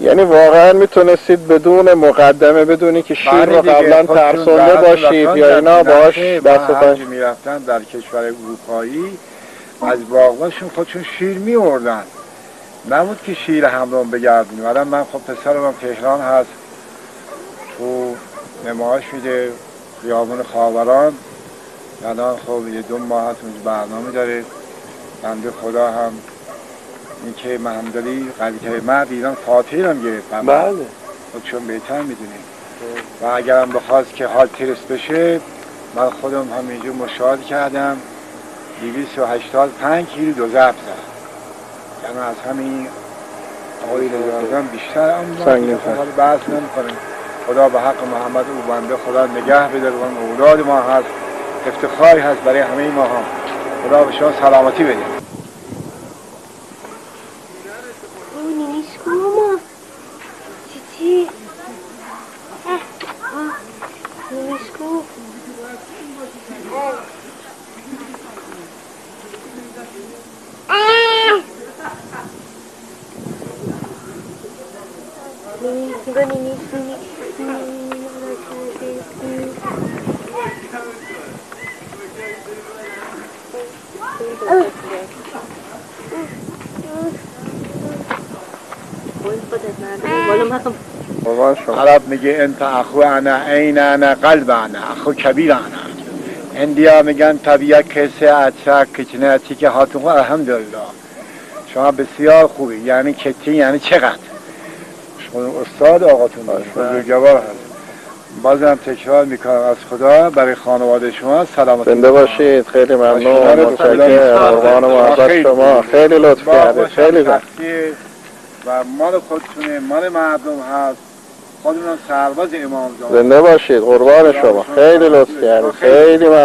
یعنی واقعا میتونستید بدون مقدمه بدونی که شیر رو قبلا ترسونده باشید یا اینا باش دست و پنج میرفتن در کشور اروپایی از باغاشون خودشون شیر میوردن، نبود که شیر همراهم بگردونیم. الان من خب پسرم تهران هست، تو نمایش میده خیابون خاوران، الان خب یه 2 ماه هست برنامه داره. بنده خدا هم این که محمدعلی قلیته مرد ایران فاتحه هم گرفت. بله چون بهتر میدونیم و اگرم بخواست که حال ترس بشه، من خودم همینجور مشاهده کردم 285 کیلو دو ضرب زد، یعنی از همین آقای رضا بیشتر. اما بحث نمی‌کنیم. خدا به حق محمد او بنده خدا نگه بداره و اولاد ما هست، افتخاری هست برای همه ما هم. خدا به شما سلامتی بده. چی؟ نمیشکو عرب میگه انت اخو انا عین انا قلب انا اخو کبیر انا. اندیا میگن طبیعت کسی اچک کچنه چی که هاتون الحمدلله شما بسیار خوبی. یعنی کتی یعنی چقدر شما استاد آقاتون بزرگوار هست. بازم تکرار میکنم از خدا برای خانواده شما سلامتی زنده باشید. خیلی ممنون، متشکرم. قربان محبت شما، خیلی لطف کردید. خیلی و مال خودتونه، مال مردم هست. خودمون سرباز امام زمان. زنده باشید، قربان شما. خیلی لطف کردید. خیلی ممنون.